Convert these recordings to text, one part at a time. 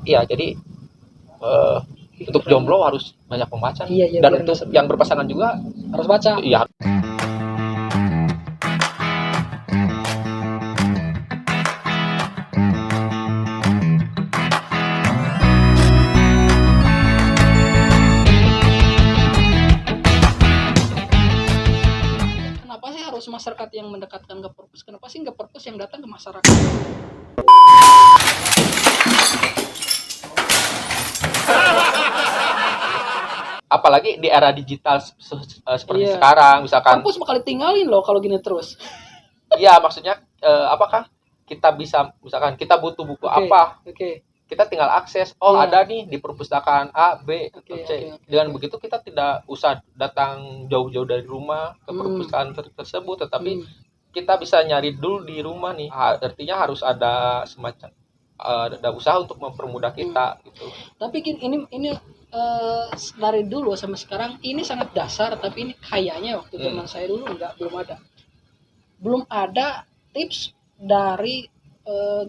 Iya, jadi eh, untuk jomblo harus banyak membaca. Iya, iya, Dan biar untuk nggak sepi. yang berpasangan juga, Harus baca. iya. Kenapa sih harus masyarakat yang mendekatkan ke perpus? Kenapa sih nggak perpus yang datang ke masyarakat? Apalagi di era digital seperti Iya. sekarang, misalkan. Perpus bakal ditinggalin loh kalau gini terus. Iya, maksudnya apakah kita bisa, misalkan kita butuh buku Oke, apa, oke, kita tinggal akses, oh Iya. ada nih di perpustakaan A, B, atau Oke, C. oke. Dengan begitu kita tidak usah datang jauh-jauh dari rumah ke perpustakaan tersebut, tetapi kita bisa nyari dulu di rumah nih. Artinya harus ada semacam ada usaha untuk mempermudah kita gitu. Tapi ini dari dulu sampai sekarang ini sangat dasar, tapi ini kayaknya waktu zaman saya dulu belum ada tips dari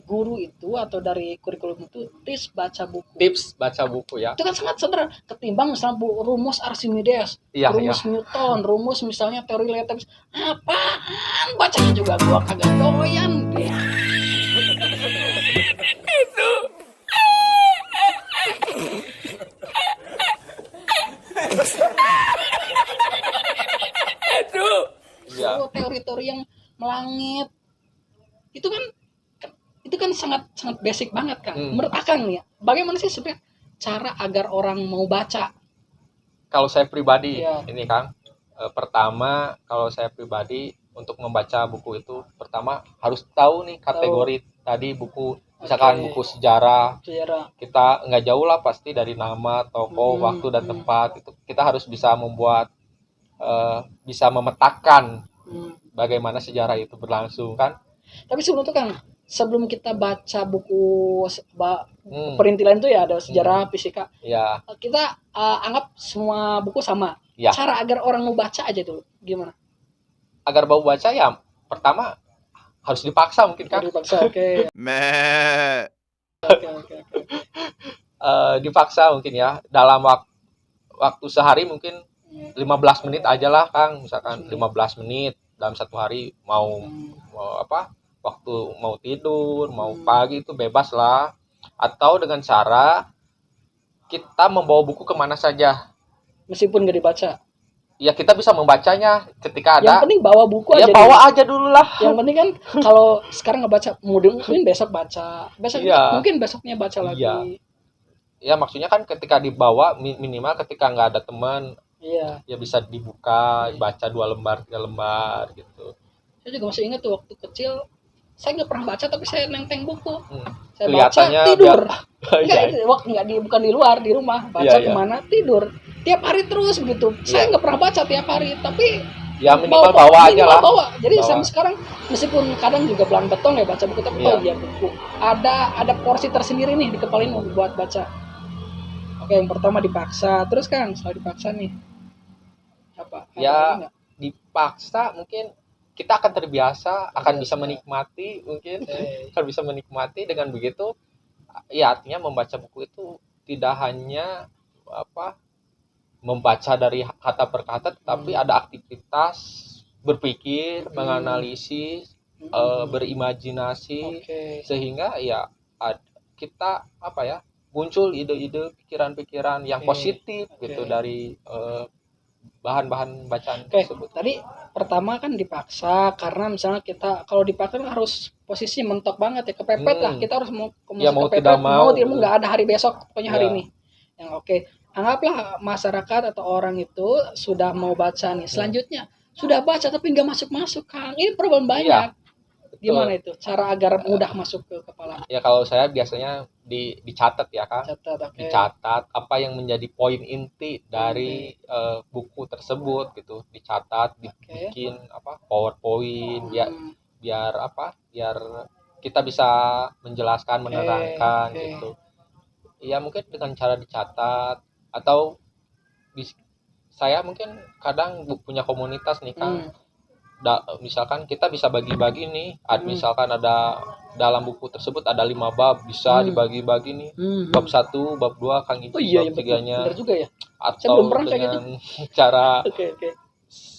guru itu atau dari kurikulum itu tips baca buku. Tips baca buku ya. Itu kan sangat sederhana ketimbang misalnya rumus Archimedes, Iya, rumus iya. Newton, rumus misalnya teori relativity. Apaan bacanya juga gua kagak doyan. Iya. Oh, teori-teori yang melangit itu kan sangat sangat basic banget kan. Menurut Akang nih ya, bagaimana sih sebenarnya cara agar orang mau baca? Kalau saya pribadi, Iya. ini Kang, pertama kalau saya pribadi untuk membaca buku itu, pertama harus tahu nih kategori tadi buku, misalkan buku sejarah, Sejarah. kita nggak jauh lah pasti dari nama, tokoh, waktu dan tempat itu kita harus bisa membuat bisa memetakan bagaimana sejarah itu berlangsung kan. Tapi sebelum itu kan, sebelum kita baca buku perintilan itu ya ada sejarah, fisika. Ya, Kita anggap semua buku sama. ya. Cara agar orang mau baca aja dulu, gimana? Agar mau baca ya pertama harus dipaksa mungkin kan. Dipaksa, oke. Meh. Oke. Dipaksa mungkin ya dalam waktu sehari mungkin 15 menit aja lah Kang, misalkan 15 menit dalam satu hari, mau apa waktu mau tidur mau pagi itu bebas lah, atau dengan cara kita membawa buku kemana saja Meskipun gak dibaca. ya, kita bisa membacanya ketika ada. Yang penting bawa buku ya aja. Bawa aja dulu lah. Yang penting kan kalau sekarang nggak baca, mungkin besok baca, mungkin besoknya baca lagi. Ya maksudnya kan ketika dibawa minimal ketika nggak ada teman, ya bisa dibuka, baca 2 lembar 3 lembar gitu. Saya juga masih ingat tuh waktu kecil saya nggak pernah baca tapi saya nenteng buku. Saya Kelihatannya baca tidur. Bukan di luar, di rumah. Baca kemana tidur. Tiap hari terus begitu. Saya nggak pernah baca tiap hari, tapi ya minimal bawa aja lah. Jadi sampai sekarang meskipun kadang juga belang betong ya baca buku, tapi buku ada porsi tersendiri nih di kepala ini buat baca. Oke, yang pertama dipaksa. Terus kan setelah dipaksa nih apa? Ya dipaksa mungkin kita akan terbiasa, akan bisa menikmati mungkin. Akan bisa menikmati. Dengan begitu ya artinya membaca buku itu tidak hanya membaca dari kata per kata, tetapi ada aktivitas berpikir, menganalisis, berimajinasi, sehingga ya kita muncul ide-ide, pikiran-pikiran yang positif gitu dari bahan-bahan bacaan tersebut. Tadi pertama kan dipaksa karena misalnya kita kalau dipaksa kan harus posisi mentok banget ya, kepepet lah, kita harus mau kepepet, tidak mau nggak ada hari besok, pokoknya hari ini yang anggaplah masyarakat atau orang itu sudah mau baca nih, selanjutnya sudah baca tapi nggak masuk Kang, ini problem banyak. Gimana itu cara agar mudah masuk ke kepala? Ya kalau saya biasanya dicatat ya Kang. Dicatat apa yang menjadi poin inti dari buku tersebut gitu. Dicatat, dibikin PowerPoint biar kita bisa menjelaskan, menerangkan gitu. Ya mungkin dengan cara dicatat, atau saya mungkin kadang punya komunitas nih Kang. misalkan kita bisa bagi-bagi nih, misalkan ada dalam buku tersebut ada 5 bab, bisa dibagi-bagi nih, bab 1, bab 2 Kang Iji, iya, bab 3-nya. Bener juga ya. Saya Atau belum pernah kayak dengan cara Oke.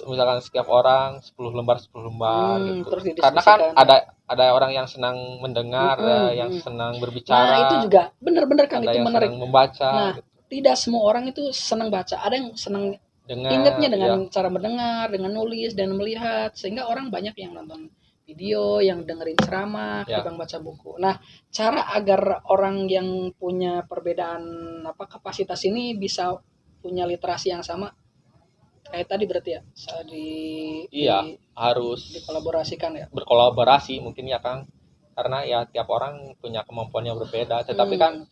misalkan setiap orang 10 lembar gitu. Terus Karena kan didiskusikan. ada orang yang senang mendengar, yang senang berbicara. Nah, itu juga bener-bener Kang, ada itu yang menarik. senang membaca. Nah, gitu. tidak semua orang itu senang baca. Ada yang senang ingatnya dengan cara mendengar, dengan nulis dan melihat, sehingga orang banyak yang nonton video, yang dengerin ceramah, ketimbang baca buku. Nah, cara agar orang yang punya perbedaan kapasitas ini bisa punya literasi yang sama kayak tadi berarti ya, harus dikolaborasikan ya. Berkolaborasi mungkin ya Kang, karena ya tiap orang punya kemampuan yang berbeda, tetapi kan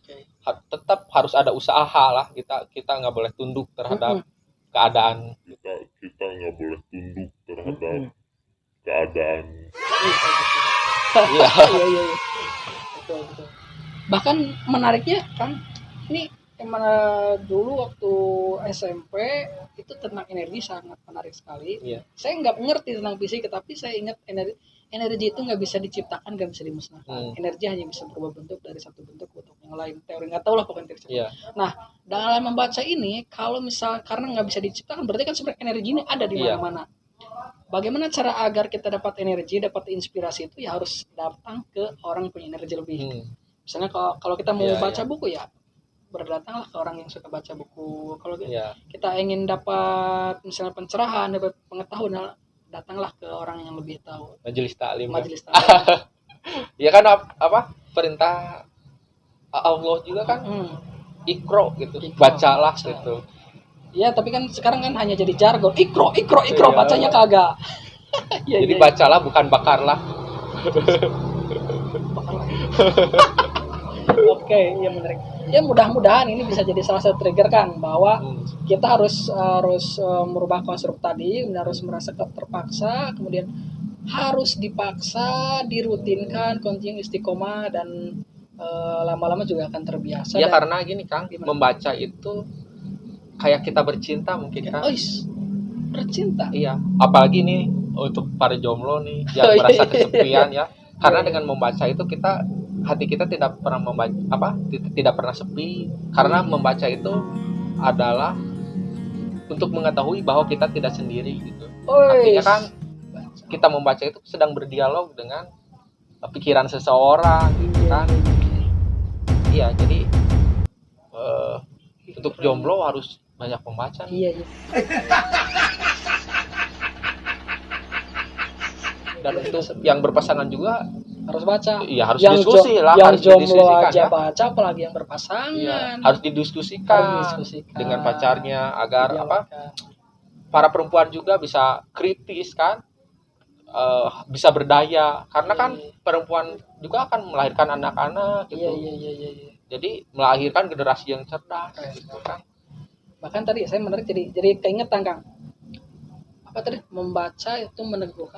tetap harus ada usaha lah. Kita nggak boleh tunduk terhadap keadaan. Kita nggak boleh tunduk terhadap keadaan. Iya. Betul. Bahkan menariknya kan, ini dulu waktu SMP itu tentang energi sangat menarik sekali. Saya nggak mengerti tentang fisika, tapi saya ingat energi itu nggak bisa diciptakan, nggak bisa dimusnahkan. Energi hanya bisa berubah bentuk dari satu bentuk ke yang lain. Teori nggak tahu lah pokoknya teori. Nah, dalam membaca ini, kalau misal karena nggak bisa diciptakan, berarti kan sebenarnya energi ini ada di mana-mana. Bagaimana cara agar kita dapat energi, dapat inspirasi itu ya harus datang ke orang punya energi lebih. Misalnya kalau kita mau baca buku ya berdatanglah ke orang yang suka baca buku. Kalau kita ingin dapat misalnya pencerahan, dapat pengetahuan, datanglah ke orang yang lebih tahu. Majelis taklim. Ya kan perintah Allah juga kan, ikro gitu, bacalah gitu. Ya, tapi kan sekarang kan hanya jadi jargon. Ikro, bacanya kagak. Jadi bacalah bukan bakarlah. Oke, ya menarik. Ya mudah-mudahan ini bisa jadi salah satu trigger kan, bahwa kita harus merubah konstruk tadi, harus merasa terpaksa, kemudian harus dipaksa, dirutinkan, continue, istiqomah, dan lama-lama juga akan terbiasa. Ya karena gini Kang, membaca itu kayak kita bercinta mungkin Kang. Bercinta. Iya, apalagi nih untuk para jomblo nih yang merasa kesepian ya. Karena dengan membaca itu hati kita tidak pernah tidak pernah sepi, karena membaca itu adalah untuk mengetahui bahwa kita tidak sendiri gitu. Artinya kan kita membaca itu sedang berdialog dengan pikiran seseorang gitu kan. Iya, jadi untuk jomblo harus banyak membaca. Iya. Dan untuk yang berpasangan juga harus baca. Iya, harus diskusi lah. Yang jomblo aja baca, apalagi yang berpasangan. Iya, harus didiskusikan dengan pacarnya agar para perempuan juga bisa kritis kan, bisa berdaya, karena kan perempuan juga akan melahirkan anak-anak gitu. Iya. Jadi melahirkan generasi yang cerdas gitu kan. Bahkan tadi saya menarik jadi keingetan Kang. Tadi membaca itu meneguh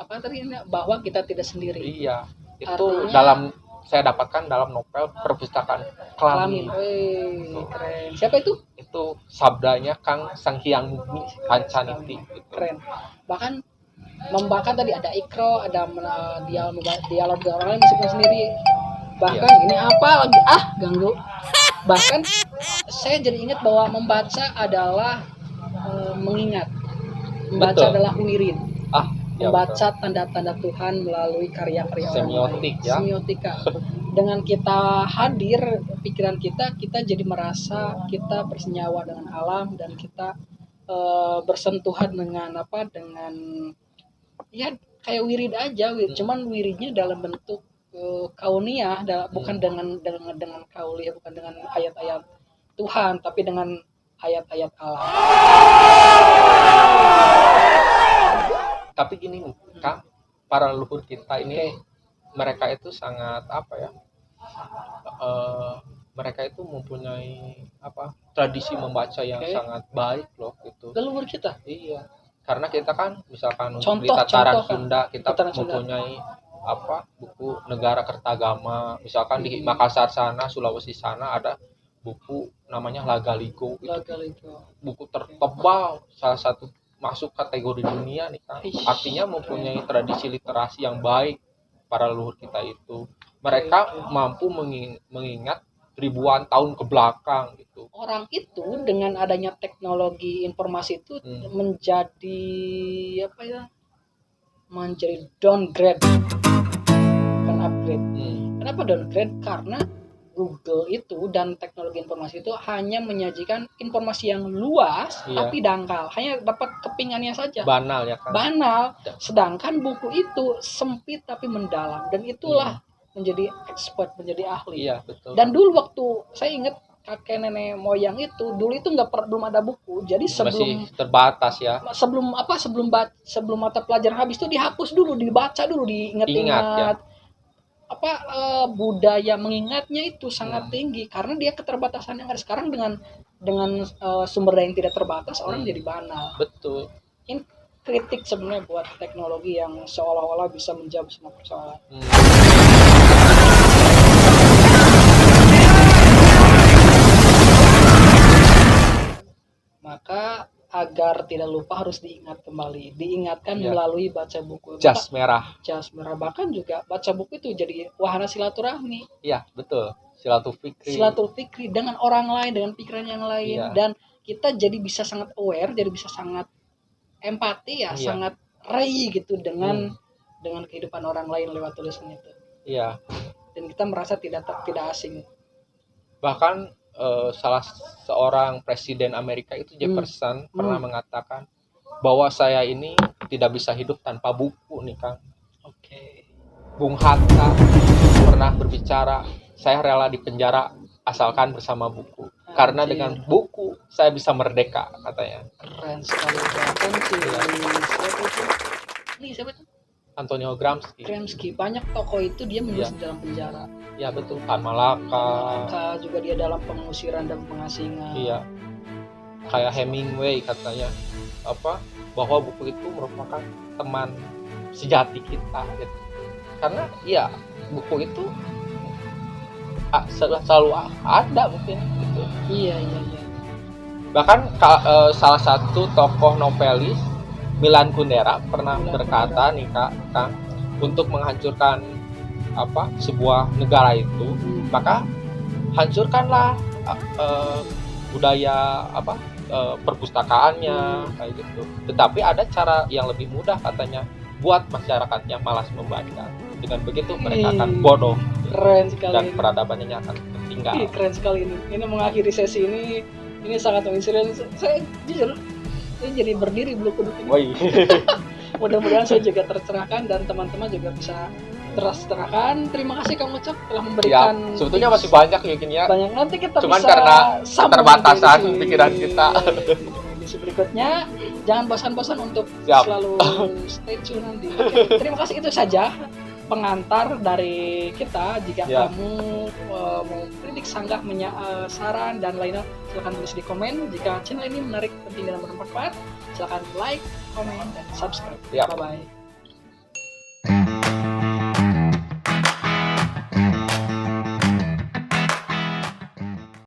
bahwa kita tidak sendiri. Iya, itu artinya, saya dapatkan dalam novel perpustakaan Kelamin. Keren. Siapa itu? Itu sabdanya Kang Sang Hyang Pancaniti. Gitu. Keren. Bahkan membaca tadi ada ikro, ada dialog orang lain meskipun sendiri. Bahkan ini apa lagi? Ganggu. Bahkan saya jadi ingat bahwa membaca adalah mengingat. Membaca adalah wirid. Membaca tanda-tanda Tuhan melalui karya-karya orang lain. Semiotika. Dengan kita hadir pikiran kita jadi merasa kita bersenyawa dengan alam, dan kita bersentuhan dengan ya kayak wirid aja. Cuman wiridnya dalam bentuk kauniyah, bukan dengan kauliyah, bukan dengan ayat-ayat Tuhan, tapi dengan ayat-ayat alam. Tapi gini Kang, para leluhur kita ini mereka itu sangat mereka itu mempunyai tradisi membaca yang sangat baik loh gitu. Leluhur kita? Iya. Karena kita kan misalkan di tataran Sunda kita mempunyai buku Negara Kertagama. Misalkan di Makassar sana, Sulawesi sana ada buku namanya Lagaliko. Buku tertebal, salah satu masuk kategori dunia nih Kang. Ih, Artinya mempunyai tradisi literasi yang baik para leluhur kita itu. Mereka mampu mengingat ribuan tahun ke belakang gitu. orang itu dengan adanya teknologi informasi itu menjadi apa ya? Menjadi downgrade, bukan upgrade. Kenapa downgrade? Karena Google itu dan teknologi informasi itu hanya menyajikan informasi yang luas tapi dangkal, hanya dapat kepingannya saja. Banal ya kan. Banal. Sedangkan buku itu sempit tapi mendalam, dan itulah menjadi expert, menjadi ahli. Iya, betul. Dan dulu waktu saya ingat kakek nenek moyang itu dulu itu belum ada buku, jadi sebelum masih terbatas ya. Sebelum mata pelajaran habis itu dihapus dulu, dibaca dulu, diingat-ingat. Budaya mengingatnya itu sangat tinggi karena dia keterbatasan yang ada sekarang dengan sumber daya yang tidak terbatas, orang jadi banal. Betul. Ini kritik sebenarnya buat teknologi yang seolah-olah bisa menjawab semua persoalan. Maka agar tidak lupa harus diingatkan melalui baca buku. Jas merah. Bahkan juga baca buku itu jadi wahana silaturahmi. Iya, betul. Silaturahmi dengan orang lain, dengan pikiran yang lain, dan kita jadi bisa sangat aware, jadi bisa sangat empati sangat rei gitu dengan kehidupan orang lain lewat tulisan itu. Iya. Dan kita merasa tidak asing. Bahkan salah seorang presiden Amerika itu Jefferson pernah mengatakan bahwa saya ini tidak bisa hidup tanpa buku nih Kang. Oke. Bung Hatta pernah berbicara, saya rela di penjara asalkan bersama buku. Karena dengan buku saya bisa merdeka, katanya. Keren sekali. Bahkan siapa itu? Antonio Gramsci. Banyak tokoh itu dia menulis di dalam penjara. Ya betul. Malaka juga dia dalam pengusiran dan pengasingan. Iya. Kayak Hemingway katanya bahwa buku itu merupakan teman sejati kita gitu. Karena buku itu selalu ada mungkin gitu. Iya. Bahkan salah satu tokoh novelis Milan Kundera pernah berkata nih Kak, untuk menghancurkan sebuah negara itu, maka hancurkanlah budaya perpustakaannya kayak gitu. Tetapi ada cara yang lebih mudah katanya, buat masyarakatnya malas membaca. Dengan begitu mereka akan bodoh. Keren sekali. Dan peradabannya akan tertinggal. Keren sekali ini. Ini mengakhiri sesi ini sangat menginspirasi. Saya jujur jadi berdiri bulu kuduk ini. Mudah-mudahan saya juga tercerahkan dan teman-teman juga bisa tercerahkan. Terima kasih Kang Ucok telah memberikan. Sebetulnya masih banyak ya. Banyak, nanti kita cuman bisa karena keterbatasan pikiran kita. Di berikutnya jangan bosan-bosan untuk selalu stay tune nanti. Terima kasih, itu saja pengantar dari kita. Jika kamu mau kritik, sanggah, saran dan lainnya, silakan tulis di komen. Jika channel ini menarik, penting dan bermanfaat, silakan like, komen, dan subscribe. Bye bye.